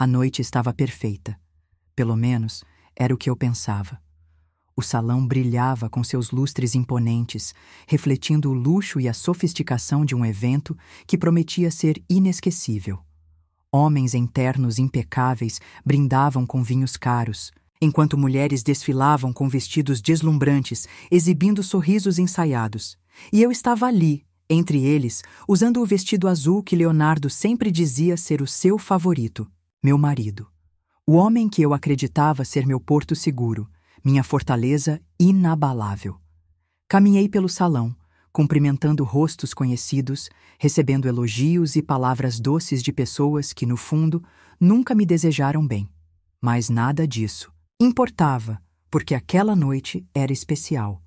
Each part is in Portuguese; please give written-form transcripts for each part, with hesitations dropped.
A noite estava perfeita. Pelo menos, era o que eu pensava. O salão brilhava com seus lustres imponentes, refletindo o luxo e a sofisticação de um evento que prometia ser inesquecível. Homens em ternos impecáveis brindavam com vinhos caros, enquanto mulheres desfilavam com vestidos deslumbrantes, exibindo sorrisos ensaiados. E eu estava ali, entre eles, usando o vestido azul que Leonardo sempre dizia ser o seu favorito, meu marido. O homem que eu acreditava ser meu porto seguro, minha fortaleza inabalável. Caminhei pelo salão, cumprimentando rostos conhecidos, recebendo elogios e palavras doces de pessoas que, no fundo, nunca me desejaram bem. Mas nada disso importava, porque aquela noite era especial.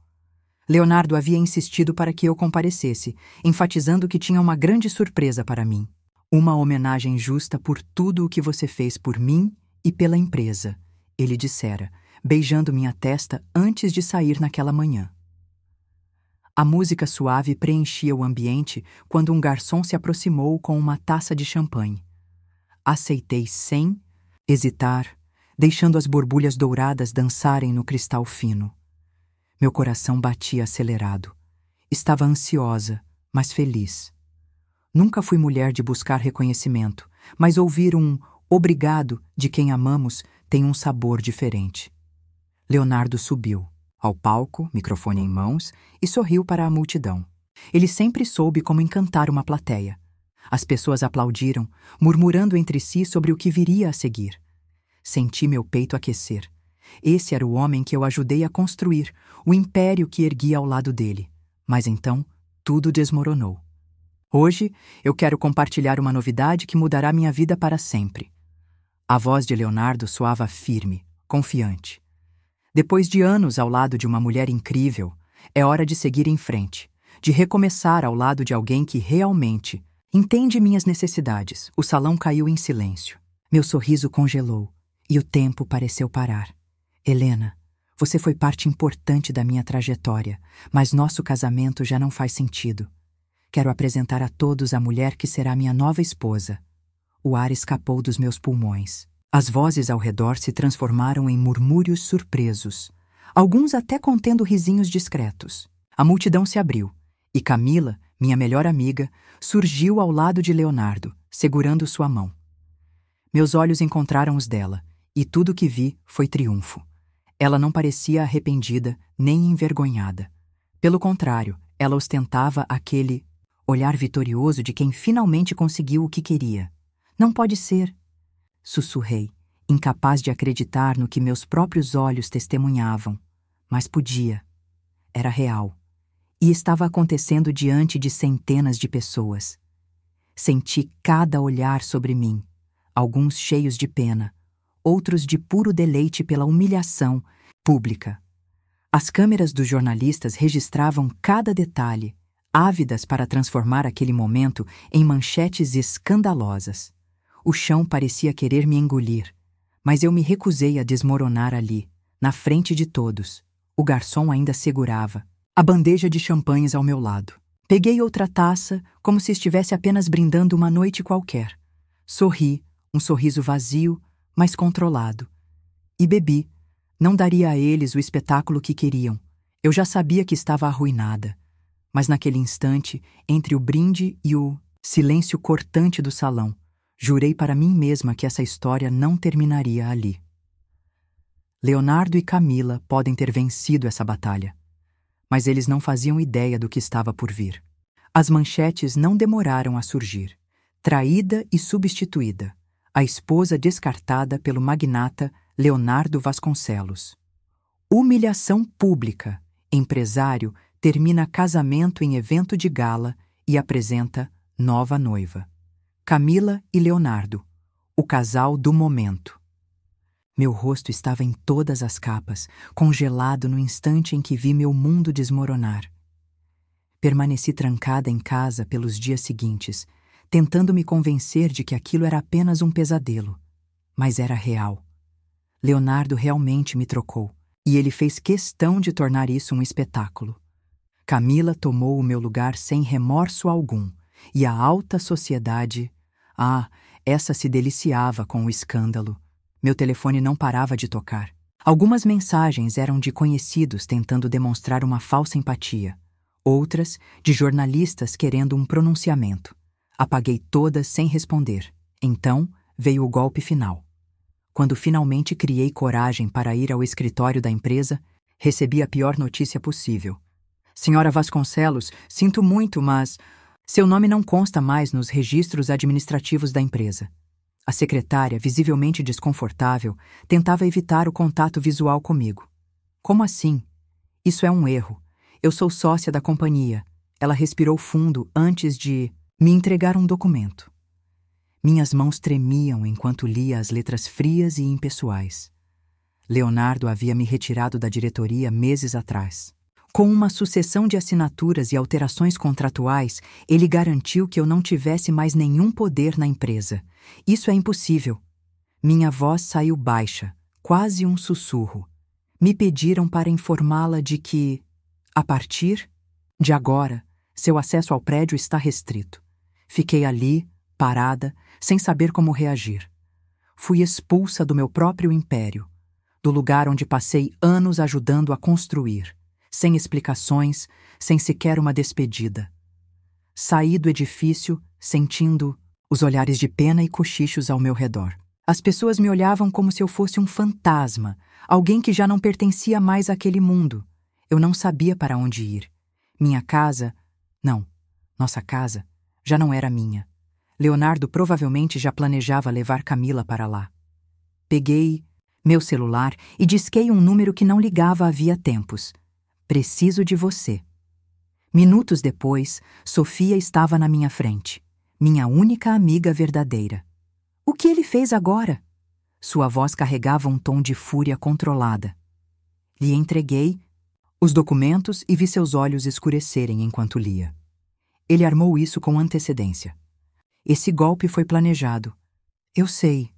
Leonardo havia insistido para que eu comparecesse, enfatizando que tinha uma grande surpresa para mim. Uma homenagem justa por tudo o que você fez por mim e pela empresa, ele dissera, beijando minha testa antes de sair naquela manhã. A música suave preenchia o ambiente quando um garçom se aproximou com uma taça de champanhe. Aceitei sem hesitar, deixando as borbulhas douradas dançarem no cristal fino. Meu coração batia acelerado. Estava ansiosa, mas feliz. Nunca fui mulher de buscar reconhecimento, mas ouvir um obrigado de quem amamos tem um sabor diferente. Leonardo subiu ao palco, microfone em mãos, e sorriu para a multidão. Ele sempre soube como encantar uma plateia. As pessoas aplaudiram, murmurando entre si sobre o que viria a seguir. Senti meu peito aquecer. Esse era o homem que eu ajudei a construir, o império que erguia ao lado dele. Mas então, tudo desmoronou. Hoje, eu quero compartilhar uma novidade que mudará minha vida para sempre. A voz de Leonardo soava firme, confiante. Depois de anos ao lado de uma mulher incrível, é hora de seguir em frente, de recomeçar ao lado de alguém que realmente entende minhas necessidades. O salão caiu em silêncio. Meu sorriso congelou e o tempo pareceu parar. Helena, você foi parte importante da minha trajetória, mas nosso casamento já não faz sentido. Quero apresentar a todos a mulher que será minha nova esposa. O ar escapou dos meus pulmões. As vozes ao redor se transformaram em murmúrios surpresos, alguns até contendo risinhos discretos. A multidão se abriu, e Camila, minha melhor amiga, surgiu ao lado de Leonardo, segurando sua mão. Meus olhos encontraram os dela, e tudo que vi foi triunfo. Ela não parecia arrependida nem envergonhada. Pelo contrário, ela ostentava aquele olhar vitorioso de quem finalmente conseguiu o que queria. Não pode ser, sussurrei, incapaz de acreditar no que meus próprios olhos testemunhavam. Mas podia. Era real. E estava acontecendo diante de centenas de pessoas. Senti cada olhar sobre mim, alguns cheios de pena, outros de puro deleite pela humilhação pública. As câmeras dos jornalistas registravam cada detalhe, ávidas para transformar aquele momento em manchetes escandalosas. O chão parecia querer me engolir, mas eu me recusei a desmoronar ali, na frente de todos. O garçom ainda segurava a bandeja de champanhes ao meu lado. Peguei outra taça, como se estivesse apenas brindando uma noite qualquer. Sorri, um sorriso vazio, mas controlado. E bebi. Não daria a eles o espetáculo que queriam. Eu já sabia que estava arruinada. Mas naquele instante, entre o brinde e o silêncio cortante do salão, jurei para mim mesma que essa história não terminaria ali. Leonardo e Camila podem ter vencido essa batalha, mas eles não faziam ideia do que estava por vir. As manchetes não demoraram a surgir. Traída e substituída. A esposa descartada pelo magnata Leonardo Vasconcelos. Humilhação pública. Empresário termina casamento em evento de gala e apresenta nova noiva. Camila e Leonardo, o casal do momento. Meu rosto estava em todas as capas, congelado no instante em que vi meu mundo desmoronar. Permaneci trancada em casa pelos dias seguintes, tentando me convencer de que aquilo era apenas um pesadelo. Mas era real. Leonardo realmente me trocou, e ele fez questão de tornar isso um espetáculo. Camila tomou o meu lugar sem remorso algum, e a alta sociedade, Essa se deliciava com o escândalo. Meu telefone não parava de tocar. Algumas mensagens eram de conhecidos tentando demonstrar uma falsa empatia. Outras, de jornalistas querendo um pronunciamento. Apaguei todas sem responder. Então, veio o golpe final. Quando finalmente criei coragem para ir ao escritório da empresa, recebi a pior notícia possível. Senhora Vasconcelos, sinto muito, mas seu nome não consta mais nos registros administrativos da empresa. A secretária, visivelmente desconfortável, tentava evitar o contato visual comigo. Como assim? Isso é um erro. Eu sou sócia da companhia. Ela respirou fundo antes de me entregar um documento. Minhas mãos tremiam enquanto lia as letras frias e impessoais. Leonardo havia me retirado da diretoria meses atrás. Com uma sucessão de assinaturas e alterações contratuais, ele garantiu que eu não tivesse mais nenhum poder na empresa. Isso é impossível. Minha voz saiu baixa, quase um sussurro. Me pediram para informá-la de que, a partir de agora, seu acesso ao prédio está restrito. Fiquei ali, parada, sem saber como reagir. Fui expulsa do meu próprio império, do lugar onde passei anos ajudando a construir, sem explicações, sem sequer uma despedida. Saí do edifício, sentindo os olhares de pena e cochichos ao meu redor. As pessoas me olhavam como se eu fosse um fantasma, alguém que já não pertencia mais àquele mundo. Eu não sabia para onde ir. Nossa casa, já não era minha. Leonardo provavelmente já planejava levar Camila para lá. Peguei meu celular e disquei um número que não ligava havia tempos. Preciso de você. Minutos depois, Sofia estava na minha frente, minha única amiga verdadeira. O que ele fez agora? Sua voz carregava um tom de fúria controlada. Lhe entreguei os documentos e vi seus olhos escurecerem enquanto lia. Ele armou isso com antecedência. Esse golpe foi planejado. Eu sei.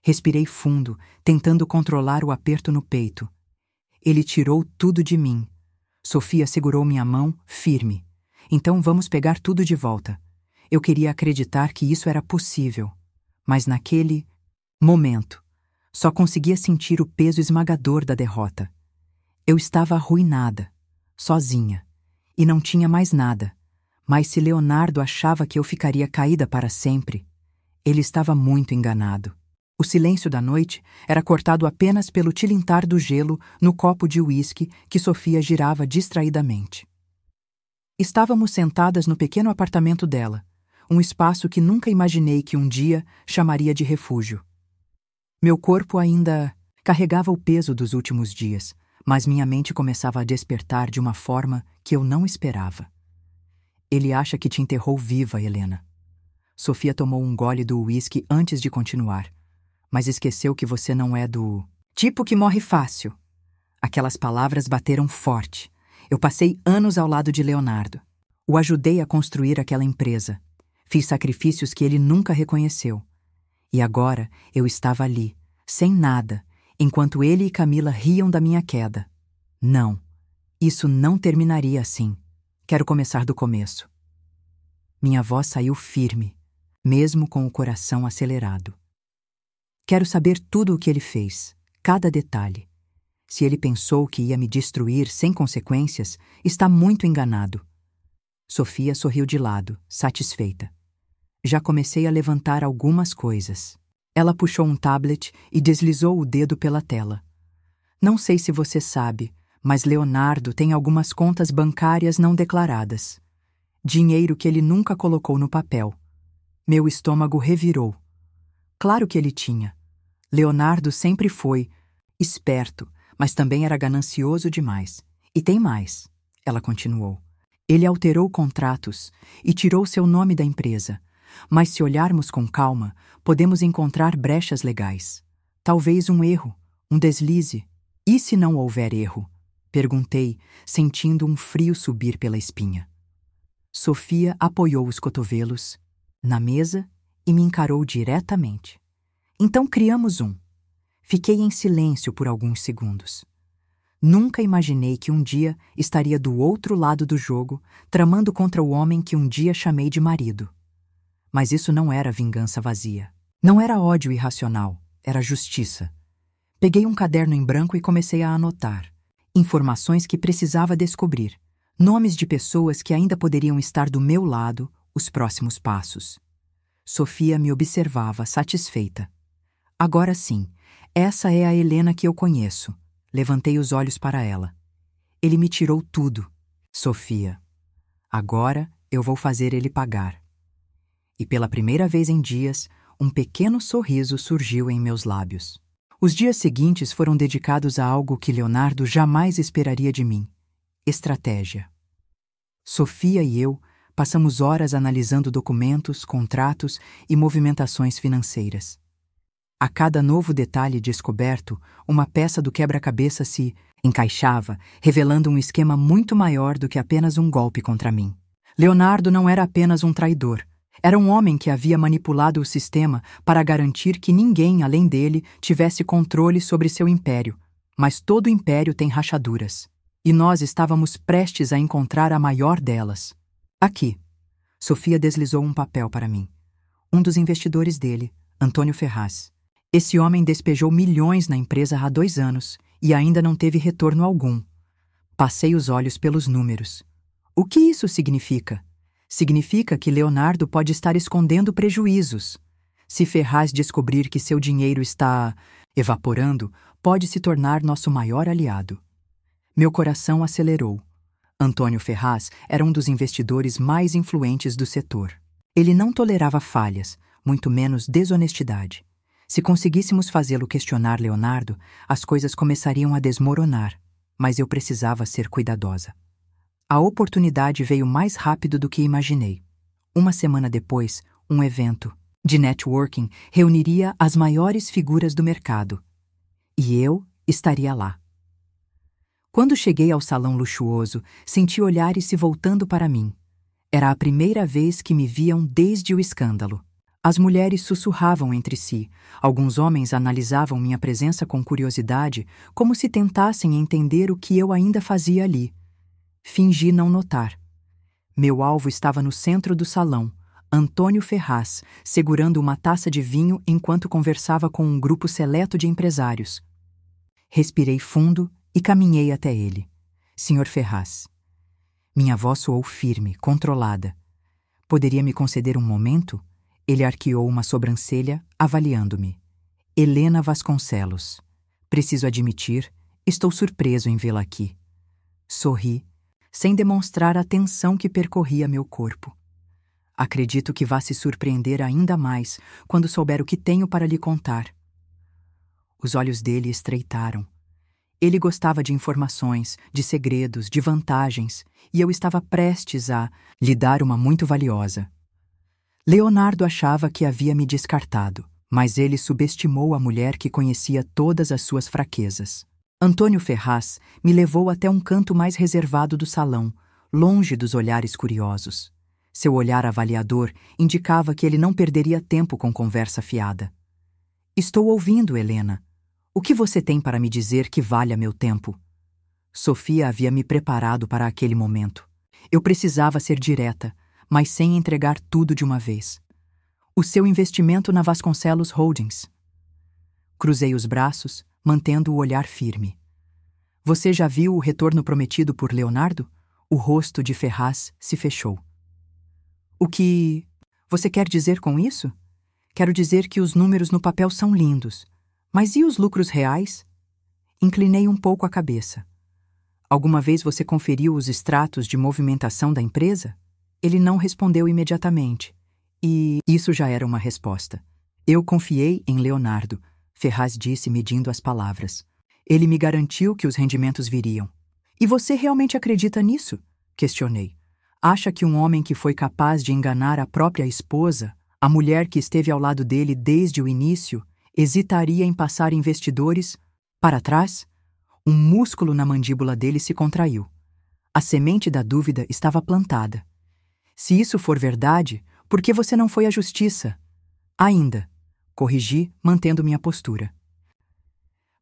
Respirei fundo, tentando controlar o aperto no peito. Ele tirou tudo de mim. Sofia segurou minha mão, firme. Então vamos pegar tudo de volta. Eu queria acreditar que isso era possível. Mas naquele momento, só conseguia sentir o peso esmagador da derrota. Eu estava arruinada, sozinha, e não tinha mais nada. Mas se Leonardo achava que eu ficaria caída para sempre, ele estava muito enganado. O silêncio da noite era cortado apenas pelo tilintar do gelo no copo de uísque que Sofia girava distraidamente. Estávamos sentadas no pequeno apartamento dela, um espaço que nunca imaginei que um dia chamaria de refúgio. Meu corpo ainda carregava o peso dos últimos dias, mas minha mente começava a despertar de uma forma que eu não esperava. Ele acha que te enterrou viva, Helena. Sofia tomou um gole do uísque antes de continuar, mas esqueceu que você não é do tipo que morre fácil. Aquelas palavras bateram forte. Eu passei anos ao lado de Leonardo. O ajudei a construir aquela empresa. Fiz sacrifícios que ele nunca reconheceu. E agora eu estava ali, sem nada, enquanto ele e Camila riam da minha queda. Não, isso não terminaria assim. Quero começar do começo. Minha voz saiu firme, mesmo com o coração acelerado. Quero saber tudo o que ele fez, cada detalhe. Se ele pensou que ia me destruir sem consequências, está muito enganado. Sofia sorriu de lado, satisfeita. Já comecei a levantar algumas coisas. Ela puxou um tablet e deslizou o dedo pela tela. Não sei se você sabe, mas Leonardo tem algumas contas bancárias não declaradas. Dinheiro que ele nunca colocou no papel. Meu estômago revirou. Claro que ele tinha. Leonardo sempre foi esperto, mas também era ganancioso demais. E tem mais, ela continuou. Ele alterou contratos e tirou seu nome da empresa. Mas se olharmos com calma, podemos encontrar brechas legais. Talvez um erro, um deslize. E se não houver erro? Perguntei, sentindo um frio subir pela espinha. Sofia apoiou os cotovelos na mesa e me encarou diretamente. Então criamos um. Fiquei em silêncio por alguns segundos. Nunca imaginei que um dia estaria do outro lado do jogo, tramando contra o homem que um dia chamei de marido. Mas isso não era vingança vazia. Não era ódio irracional, era justiça. Peguei um caderno em branco e comecei a anotar. Informações que precisava descobrir. Nomes de pessoas que ainda poderiam estar do meu lado, os próximos passos. Sofia me observava, satisfeita. Agora sim, essa é a Helena que eu conheço. Levantei os olhos para ela. Ele me tirou tudo. Sofia, agora eu vou fazer ele pagar. E pela primeira vez em dias, um pequeno sorriso surgiu em meus lábios. Os dias seguintes foram dedicados a algo que Leonardo jamais esperaria de mim: estratégia. Sofia e eu passamos horas analisando documentos, contratos e movimentações financeiras. A cada novo detalhe descoberto, uma peça do quebra-cabeça se encaixava, revelando um esquema muito maior do que apenas um golpe contra mim. Leonardo não era apenas um traidor. Era um homem que havia manipulado o sistema para garantir que ninguém, além dele, tivesse controle sobre seu império. Mas todo império tem rachaduras. E nós estávamos prestes a encontrar a maior delas. Aqui. Sofia deslizou um papel para mim. Um dos investidores dele, Antônio Ferraz. Esse homem despejou milhões na empresa há 2 anos e ainda não teve retorno algum. Passei os olhos pelos números. O que isso significa? Significa que Leonardo pode estar escondendo prejuízos. Se Ferraz descobrir que seu dinheiro está evaporando, pode se tornar nosso maior aliado. Meu coração acelerou. Antônio Ferraz era um dos investidores mais influentes do setor. Ele não tolerava falhas, muito menos desonestidade. Se conseguíssemos fazê-lo questionar Leonardo, as coisas começariam a desmoronar, mas eu precisava ser cuidadosa. A oportunidade veio mais rápido do que imaginei. Uma semana depois, um evento de networking reuniria as maiores figuras do mercado. E eu estaria lá. Quando cheguei ao salão luxuoso, senti olhares se voltando para mim. Era a primeira vez que me viam desde o escândalo. As mulheres sussurravam entre si. Alguns homens analisavam minha presença com curiosidade, como se tentassem entender o que eu ainda fazia ali. Fingi não notar. Meu alvo estava no centro do salão, Antônio Ferraz, segurando uma taça de vinho enquanto conversava com um grupo seleto de empresários. Respirei fundo e caminhei até ele. Senhor Ferraz. Minha voz soou firme, controlada. Poderia me conceder um momento? Ele arqueou uma sobrancelha, avaliando-me. Helena Vasconcelos. Preciso admitir, estou surpreso em vê-la aqui. Sorri, sem demonstrar a tensão que percorria meu corpo. Acredito que vá se surpreender ainda mais quando souber o que tenho para lhe contar. Os olhos dele estreitaram. Ele gostava de informações, de segredos, de vantagens, e eu estava prestes a lhe dar uma muito valiosa. Leonardo achava que havia me descartado, mas ele subestimou a mulher que conhecia todas as suas fraquezas. Antônio Ferraz me levou até um canto mais reservado do salão, longe dos olhares curiosos. Seu olhar avaliador indicava que ele não perderia tempo com conversa fiada. Estou ouvindo, Helena. O que você tem para me dizer que valha meu tempo? Sofia havia me preparado para aquele momento. Eu precisava ser direta, mas sem entregar tudo de uma vez. O seu investimento na Vasconcelos Holdings. Cruzei os braços, mantendo o olhar firme. Você já viu o retorno prometido por Leonardo? O rosto de Ferraz se fechou. O que você quer dizer com isso? Quero dizer que os números no papel são lindos. Mas e os lucros reais? Inclinei um pouco a cabeça. Alguma vez você conferiu os extratos de movimentação da empresa? Ele não respondeu imediatamente. E isso já era uma resposta. Eu confiei em Leonardo, Ferraz disse, medindo as palavras. Ele me garantiu que os rendimentos viriam. E você realmente acredita nisso? Questionei. Acha que um homem que foi capaz de enganar a própria esposa, a mulher que esteve ao lado dele desde o início, hesitaria em passar investidores para trás? Um músculo na mandíbula dele se contraiu. A semente da dúvida estava plantada. Se isso for verdade, por que você não foi à justiça? Ainda. Corrigi, mantendo minha postura.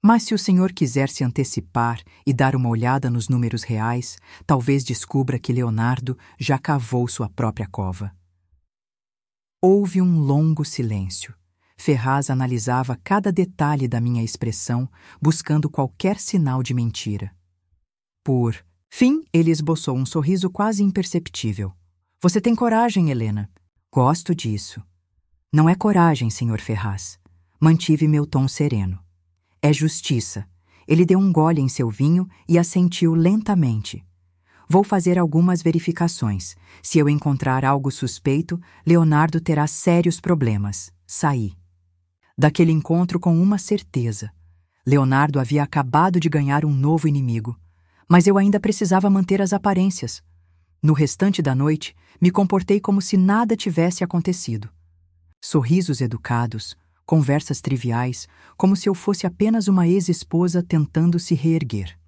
Mas se o senhor quiser se antecipar e dar uma olhada nos números reais, talvez descubra que Leonardo já cavou sua própria cova. Houve um longo silêncio. Ferraz analisava cada detalhe da minha expressão, buscando qualquer sinal de mentira. Por fim, ele esboçou um sorriso quase imperceptível. Você tem coragem, Helena. Gosto disso. Não é coragem, Sr. Ferraz. Mantive meu tom sereno. É justiça. Ele deu um gole em seu vinho e assentiu lentamente. Vou fazer algumas verificações. Se eu encontrar algo suspeito, Leonardo terá sérios problemas. Saí. Daquele encontro com uma certeza. Leonardo havia acabado de ganhar um novo inimigo. Mas eu ainda precisava manter as aparências. No restante da noite, me comportei como se nada tivesse acontecido. Sorrisos educados, conversas triviais, como se eu fosse apenas uma ex-esposa tentando se reerguer.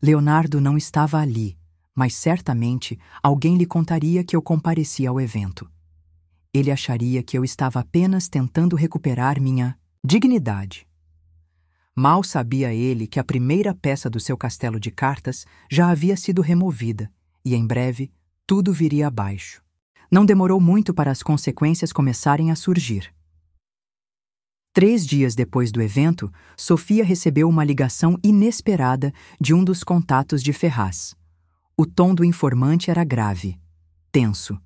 Leonardo não estava ali, mas certamente alguém lhe contaria que eu comparecia ao evento. Ele acharia que eu estava apenas tentando recuperar minha dignidade. Mal sabia ele que a primeira peça do seu castelo de cartas já havia sido removida, e em breve tudo viria abaixo. Não demorou muito para as consequências começarem a surgir. 3 dias depois do evento, Sofia recebeu uma ligação inesperada de um dos contatos de Ferraz. O tom do informante era grave, tenso.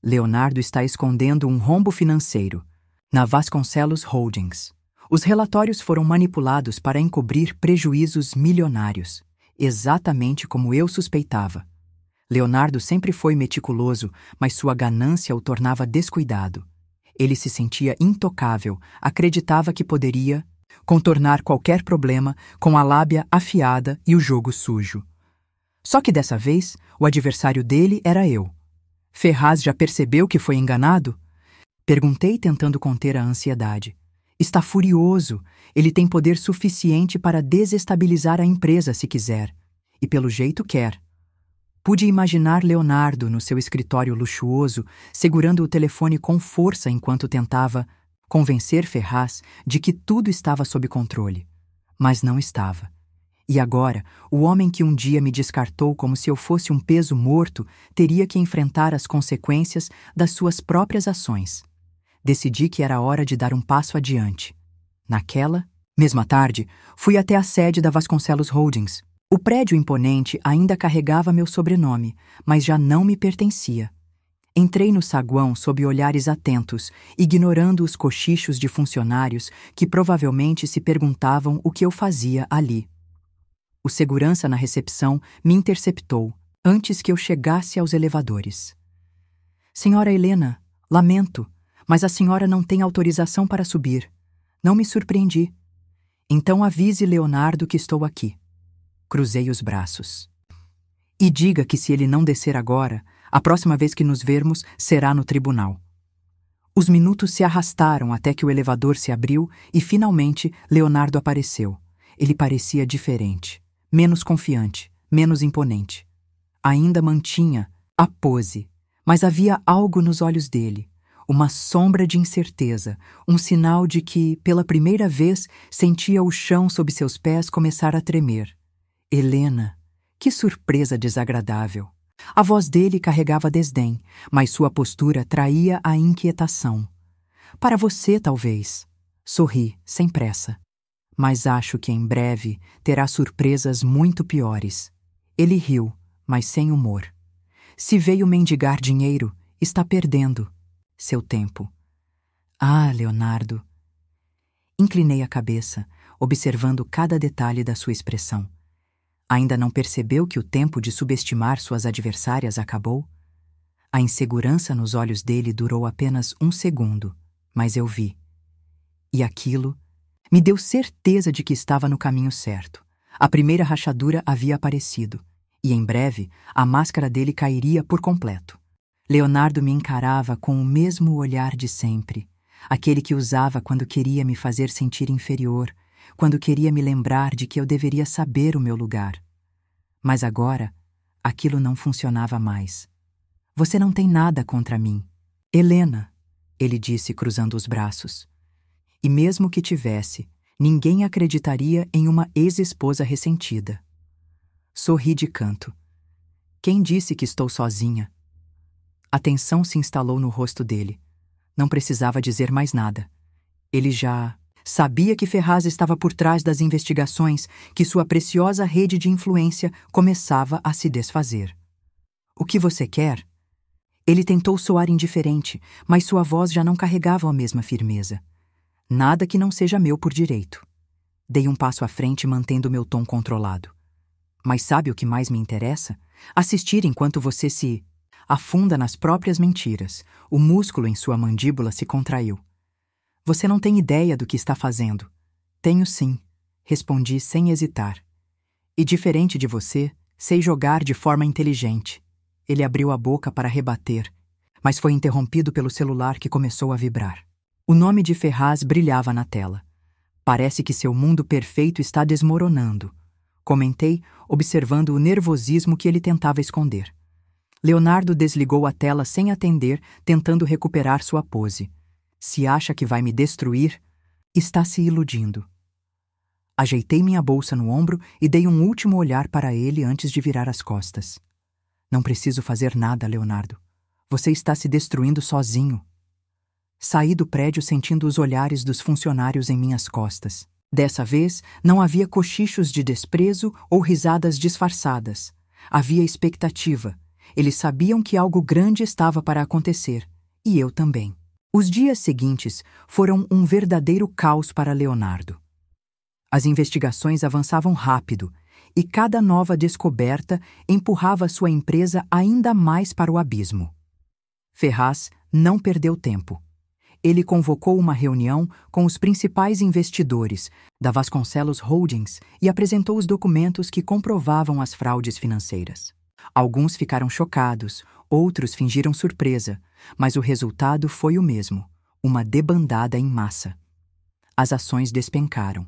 Leonardo está escondendo um rombo financeiro na Vasconcelos Holdings. Os relatórios foram manipulados para encobrir prejuízos milionários, exatamente como eu suspeitava. Leonardo sempre foi meticuloso, mas sua ganância o tornava descuidado. Ele se sentia intocável, acreditava que poderia contornar qualquer problema com a lábia afiada e o jogo sujo. Só que dessa vez, o adversário dele era eu. Ferraz já percebeu que foi enganado? Perguntei tentando conter a ansiedade. Está furioso. Ele tem poder suficiente para desestabilizar a empresa se quiser. E pelo jeito quer. Pude imaginar Leonardo no seu escritório luxuoso, segurando o telefone com força enquanto tentava convencer Ferraz de que tudo estava sob controle. Mas não estava. E agora, o homem que um dia me descartou como se eu fosse um peso morto teria que enfrentar as consequências das suas próprias ações. Decidi que era hora de dar um passo adiante. Naquela mesma tarde, fui até a sede da Vasconcelos Holdings. O prédio imponente ainda carregava meu sobrenome, mas já não me pertencia. Entrei no saguão sob olhares atentos, ignorando os cochichos de funcionários que provavelmente se perguntavam o que eu fazia ali. O segurança na recepção me interceptou antes que eu chegasse aos elevadores. Senhora Helena, lamento, mas a senhora não tem autorização para subir. Não me surpreendi. Então avise Leonardo que estou aqui. Cruzei os braços. E diga que se ele não descer agora, a próxima vez que nos vermos será no tribunal. Os minutos se arrastaram até que o elevador se abriu e finalmente Leonardo apareceu. Ele parecia diferente, menos confiante, menos imponente. Ainda mantinha a pose, mas havia algo nos olhos dele, uma sombra de incerteza, um sinal de que, pela primeira vez, sentia o chão sob seus pés começar a tremer. Helena, que surpresa desagradável. A voz dele carregava desdém, mas sua postura traía a inquietação. Para você, talvez. Sorri, sem pressa. Mas acho que em breve terá surpresas muito piores. Ele riu, mas sem humor. Se veio mendigar dinheiro, está perdendo seu tempo. Ah, Leonardo. Inclinei a cabeça, observando cada detalhe da sua expressão. Ainda não percebeu que o tempo de subestimar suas adversárias acabou? A insegurança nos olhos dele durou apenas 1 segundo, mas eu vi. E aquilo me deu certeza de que estava no caminho certo. A primeira rachadura havia aparecido, e em breve a máscara dele cairia por completo. Leonardo me encarava com o mesmo olhar de sempre, aquele que usava quando queria me fazer sentir inferior, quando queria me lembrar de que eu deveria saber o meu lugar. Mas agora, aquilo não funcionava mais. Você não tem nada contra mim. Helena, ele disse cruzando os braços. E mesmo que tivesse, ninguém acreditaria em uma ex-esposa ressentida. Sorri de canto. Quem disse que estou sozinha? A tensão se instalou no rosto dele. Não precisava dizer mais nada. Ele já sabia que Ferraz estava por trás das investigações, que sua preciosa rede de influência começava a se desfazer. O que você quer? Ele tentou soar indiferente, mas sua voz já não carregava a mesma firmeza. Nada que não seja meu por direito. Dei um passo à frente, mantendo meu tom controlado. Mas sabe o que mais me interessa? Assistir enquanto você se afunda nas próprias mentiras. O músculo em sua mandíbula se contraiu. Você não tem ideia do que está fazendo. Tenho sim, respondi sem hesitar. E diferente de você, sei jogar de forma inteligente. Ele abriu a boca para rebater, mas foi interrompido pelo celular que começou a vibrar. O nome de Ferraz brilhava na tela. Parece que seu mundo perfeito está desmoronando, comentei, observando o nervosismo que ele tentava esconder. Leonardo desligou a tela sem atender, tentando recuperar sua pose. Se acha que vai me destruir, está se iludindo. Ajeitei minha bolsa no ombro e dei um último olhar para ele antes de virar as costas. Não preciso fazer nada, Leonardo. Você está se destruindo sozinho. Saí do prédio sentindo os olhares dos funcionários em minhas costas. Dessa vez, não havia cochichos de desprezo ou risadas disfarçadas. Havia expectativa. Eles sabiam que algo grande estava para acontecer, e eu também. Os dias seguintes foram um verdadeiro caos para Leonardo. As investigações avançavam rápido, e cada nova descoberta empurrava sua empresa ainda mais para o abismo. Ferraz não perdeu tempo. Ele convocou uma reunião com os principais investidores da Vasconcelos Holdings e apresentou os documentos que comprovavam as fraudes financeiras. Alguns ficaram chocados, outros fingiram surpresa, mas o resultado foi o mesmo: uma debandada em massa. As ações despencaram.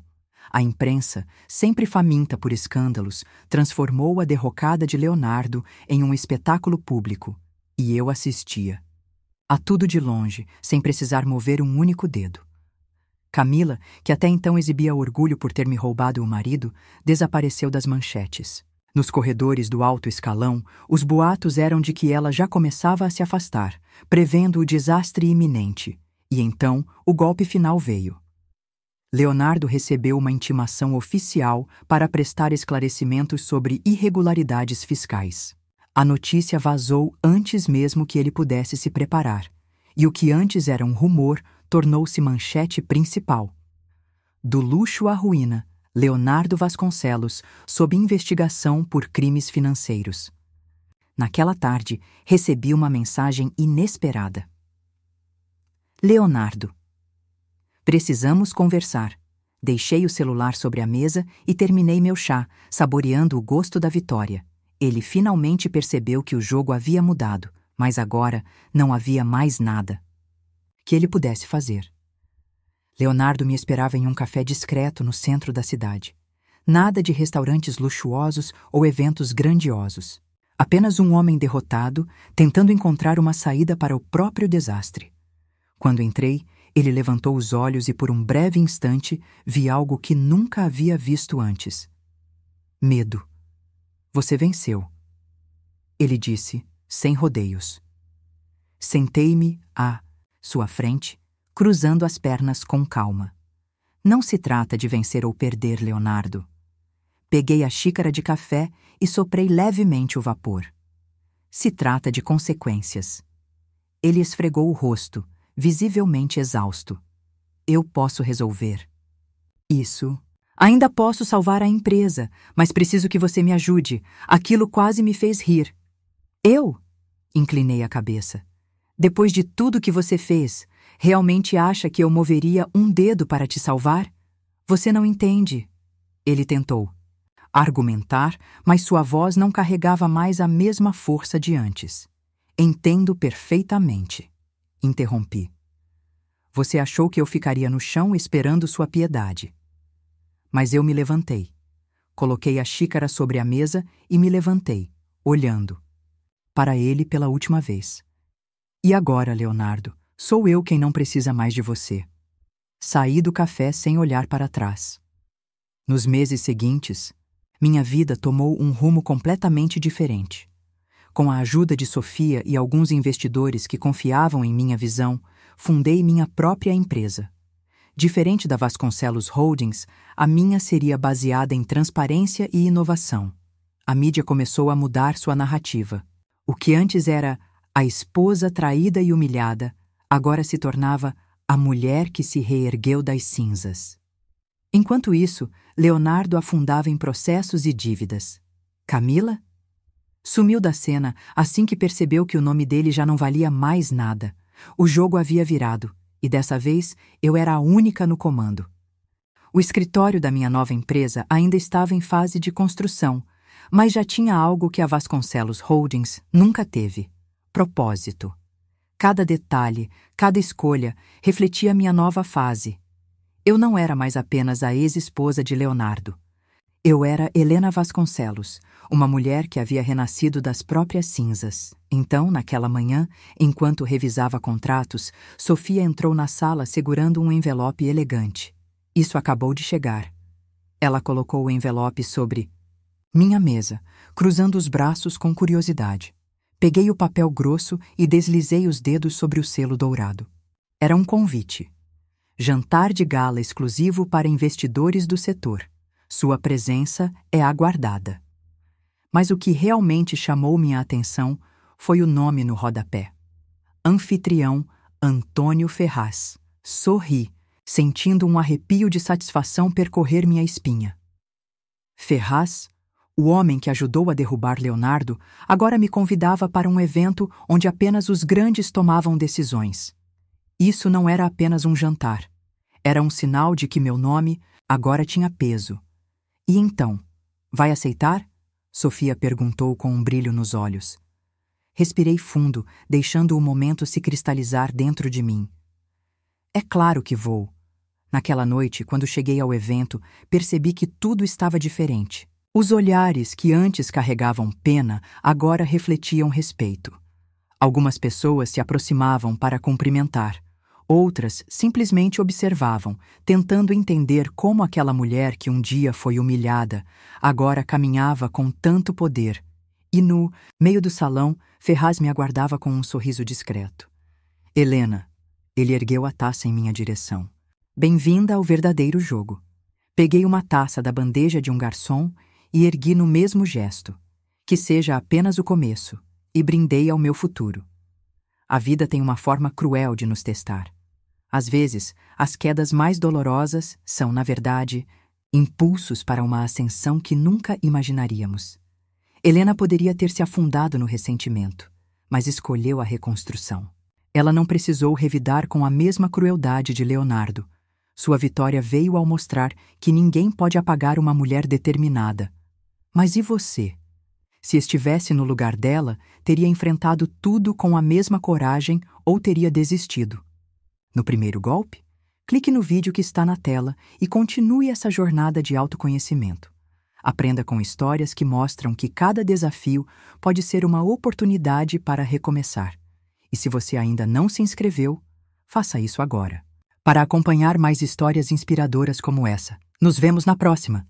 A imprensa, sempre faminta por escândalos, transformou a derrocada de Leonardo em um espetáculo público, e eu assistia. A tudo de longe, sem precisar mover um único dedo. Camila, que até então exibia orgulho por ter me roubado o marido, desapareceu das manchetes. Nos corredores do alto escalão, os boatos eram de que ela já começava a se afastar, prevendo o desastre iminente. E então, o golpe final veio. Leonardo recebeu uma intimação oficial para prestar esclarecimentos sobre irregularidades fiscais. A notícia vazou antes mesmo que ele pudesse se preparar, e o que antes era um rumor tornou-se manchete principal. Do luxo à ruína, Leonardo Vasconcelos sob investigação por crimes financeiros. Naquela tarde, recebi uma mensagem inesperada. Leonardo. Precisamos conversar. Deixei o celular sobre a mesa e terminei meu chá, saboreando o gosto da vitória. Ele finalmente percebeu que o jogo havia mudado, mas agora não havia mais nada que ele pudesse fazer. Leonardo me esperava em um café discreto no centro da cidade. Nada de restaurantes luxuosos ou eventos grandiosos. Apenas um homem derrotado, tentando encontrar uma saída para o próprio desastre. Quando entrei, ele levantou os olhos e por um breve instante vi algo que nunca havia visto antes. Medo. Você venceu. Ele disse, sem rodeios. Sentei-me à sua frente, cruzando as pernas com calma. Não se trata de vencer ou perder, Leonardo. Peguei a xícara de café e soprei levemente o vapor. Se trata de consequências. Ele esfregou o rosto, visivelmente exausto. Eu posso resolver. Isso. Ainda posso salvar a empresa, mas preciso que você me ajude. Aquilo quase me fez rir. Eu? Inclinei a cabeça. Depois de tudo que você fez, realmente acha que eu moveria um dedo para te salvar? Você não entende. Ele tentou argumentar, mas sua voz não carregava mais a mesma força de antes. Entendo perfeitamente. Interrompi. Você achou que eu ficaria no chão esperando sua piedade. Mas eu me levantei. Coloquei a xícara sobre a mesa e me levantei, olhando para ele pela última vez. E agora, Leonardo, sou eu quem não precisa mais de você. Saí do café sem olhar para trás. Nos meses seguintes, minha vida tomou um rumo completamente diferente. Com a ajuda de Sofia e alguns investidores que confiavam em minha visão, fundei minha própria empresa. Diferente da Vasconcelos Holdings, a minha seria baseada em transparência e inovação. A mídia começou a mudar sua narrativa. O que antes era a esposa traída e humilhada, agora se tornava a mulher que se reergueu das cinzas. Enquanto isso, Leonardo afundava em processos e dívidas. Camila? Sumiu da cena assim que percebeu que o nome dele já não valia mais nada. O jogo havia virado, e dessa vez eu era a única no comando. O escritório da minha nova empresa ainda estava em fase de construção, mas já tinha algo que a Vasconcelos Holdings nunca teve: propósito. Cada detalhe, cada escolha refletia minha nova fase. Eu não era mais apenas a ex-esposa de Leonardo. Eu era Helena Vasconcelos, uma mulher que havia renascido das próprias cinzas. Então, naquela manhã, enquanto revisava contratos, Sofia entrou na sala segurando um envelope elegante. Isso acabou de chegar. Ela colocou o envelope sobre minha mesa, cruzando os braços com curiosidade. Peguei o papel grosso e deslizei os dedos sobre o selo dourado. Era um convite. Jantar de gala exclusivo para investidores do setor. Sua presença é aguardada. Mas o que realmente chamou minha atenção foi o nome no rodapé. Anfitrião Antônio Ferraz. Sorri, sentindo um arrepio de satisfação percorrer minha espinha. Ferraz, o homem que ajudou a derrubar Leonardo, agora me convidava para um evento onde apenas os grandes tomavam decisões. Isso não era apenas um jantar. Era um sinal de que meu nome agora tinha peso. E então, vai aceitar? Sofia perguntou com um brilho nos olhos. Respirei fundo, deixando o momento se cristalizar dentro de mim. É claro que vou. Naquela noite, quando cheguei ao evento, percebi que tudo estava diferente. Os olhares que antes carregavam pena agora refletiam respeito. Algumas pessoas se aproximavam para cumprimentar. Outras simplesmente observavam, tentando entender como aquela mulher que um dia foi humilhada, agora caminhava com tanto poder. E no meio do salão, Ferraz me aguardava com um sorriso discreto. Helena, ele ergueu a taça em minha direção. Bem-vinda ao verdadeiro jogo. Peguei uma taça da bandeja de um garçom e ergui no mesmo gesto. Que seja apenas o começo, e brindei ao meu futuro. A vida tem uma forma cruel de nos testar. Às vezes, as quedas mais dolorosas são, na verdade, impulsos para uma ascensão que nunca imaginaríamos. Helena poderia ter se afundado no ressentimento, mas escolheu a reconstrução. Ela não precisou revidar com a mesma crueldade de Leonardo. Sua vitória veio ao mostrar que ninguém pode apagar uma mulher determinada. Mas e você? Se estivesse no lugar dela, teria enfrentado tudo com a mesma coragem ou teria desistido? No primeiro golpe? Clique no vídeo que está na tela e continue essa jornada de autoconhecimento. Aprenda com histórias que mostram que cada desafio pode ser uma oportunidade para recomeçar. E se você ainda não se inscreveu, faça isso agora. Para acompanhar mais histórias inspiradoras como essa, nos vemos na próxima!